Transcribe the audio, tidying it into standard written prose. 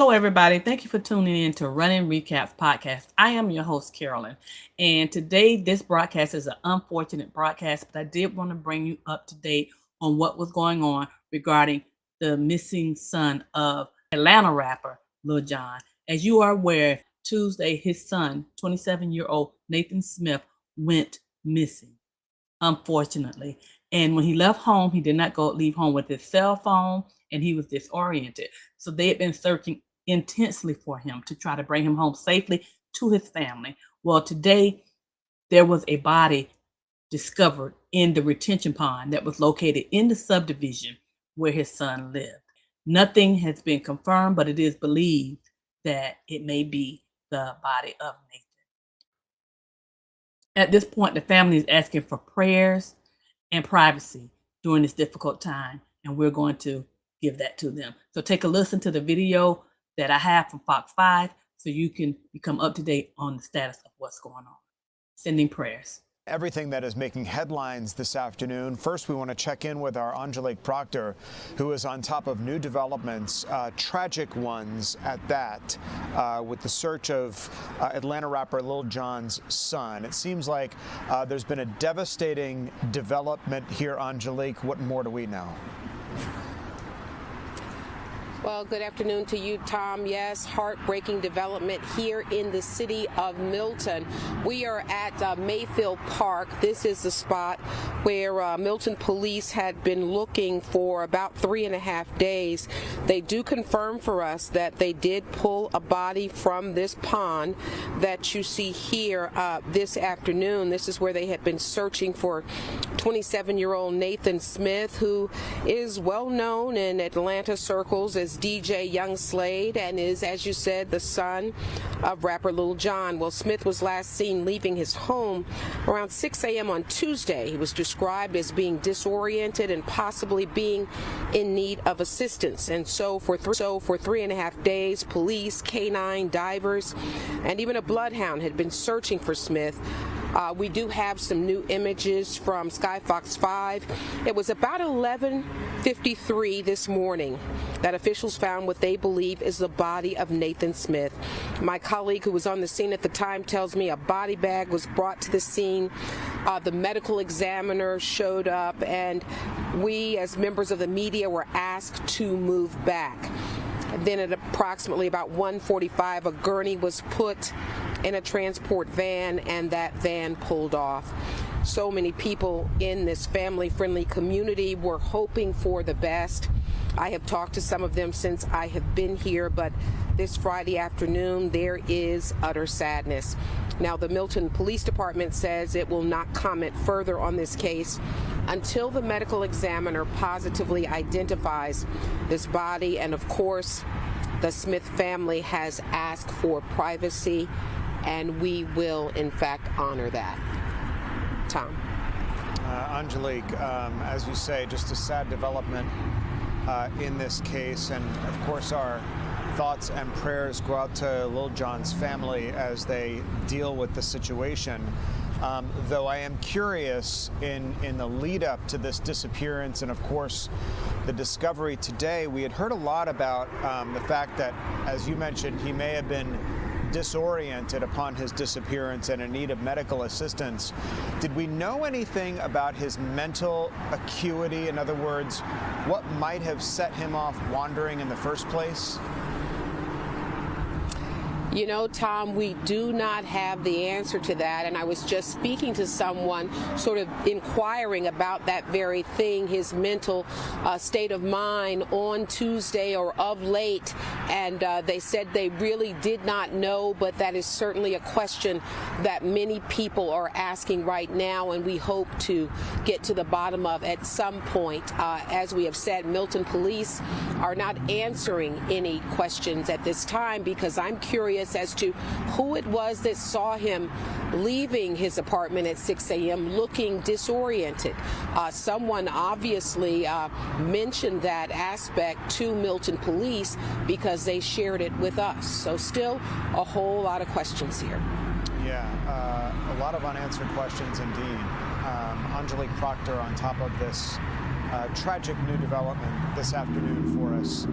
Hello, everybody. Thank you for tuning in to Running Recaps podcast. I am your host, Carolyn. And today, this broadcast is an unfortunate broadcast, but I did want to bring you up to date on what was going on regarding the missing son of Atlanta rapper Lil Jon. As you are aware, Tuesday, his son, 27-year-old Nathan Smith, went missing, unfortunately. And when he left home, he did not leave home with his cell phone, and he was disoriented. So they had been searching intensely for him to try to bring him home safely to his family. Well, today there was a body discovered in the retention pond that was located in the subdivision where his son lived. Nothing has been confirmed, but it is believed that it may be the body of Nathan. At this point, the family is asking for prayers and privacy during this difficult time, and we're going to give that to them. So take a listen to the video that I have from Fox 5 so you can become up to date on the status of what's going on. Sending prayers. Everything that is making headlines this afternoon. First, we want to check in with our Angelique Proctor, who is on top of new developments, tragic ones at that, with the search of Atlanta rapper Lil Jon's son. It seems like there's been a devastating development here, Angelique. What more do we know? Well, good afternoon to you, Tom. Yes, heartbreaking development here in the city of Milton. We are at Mayfield Park. This is the spot where Milton police had been looking for about 3.5 days. They do confirm for us that they did pull a body from this pond that you see here this afternoon. This is where they had been searching for 27-year-old Nathan Smith, who is well known in Atlanta circles as DJ Young Slade and is, as you said, the son of rapper Lil Jon. Well, Smith was last seen leaving his home around 6 a.m. on Tuesday. He was described as being disoriented and possibly being in need of assistance. And so for 3.5 days, police, canine, divers, and even a bloodhound had been searching for Smith. We do have some new images from Sky Fox 5. It was about 11:53 this morning that officials found what they believe is the body of Nathan Smith. My colleague who was on the scene at the time tells me a body bag was brought to the scene. The medical examiner showed up, and we, as members of the media, were asked to move back. And then at approximately about 1:45, a gurney was put in a transport van, and that van pulled off. So many people in this family-friendly community were hoping for the best. I have talked to some of them since I have been here, but this Friday afternoon, there is utter sadness. Now, the Milton Police Department says it will not comment further on this case until the medical examiner positively identifies this body. And of course, the Smith family has asked for privacy, and we will, in fact, honor that. Tom. Angelique, as you say, just a sad development in this case, and of course our thoughts and prayers go out to Lil Jon's family as they deal with the situation. Though I am curious, in the lead up to this disappearance and of course the discovery today, we had heard a lot about the fact that, as you mentioned, he may have been disoriented upon his disappearance and in need of medical assistance. Did we know anything about his mental acuity? In other words, what might have set him off wandering in the first place? You know, Tom, we do not have the answer to that, and I was just speaking to someone sort of inquiring about that very thing, his mental state of mind on Tuesday or of late, and they said they really did not know, but that is certainly a question that many people are asking right now, and we hope to get to the bottom of at some point. As we have said, Milton police are not answering any questions at this time because I'm curious as to who it was that saw him leaving his apartment at 6 a.m. looking disoriented. Someone obviously mentioned that aspect to Milton police because they shared it with us. So still a whole lot of questions here. Yeah, a lot of unanswered questions indeed. Angelique Proctor on top of this tragic new development this afternoon for us.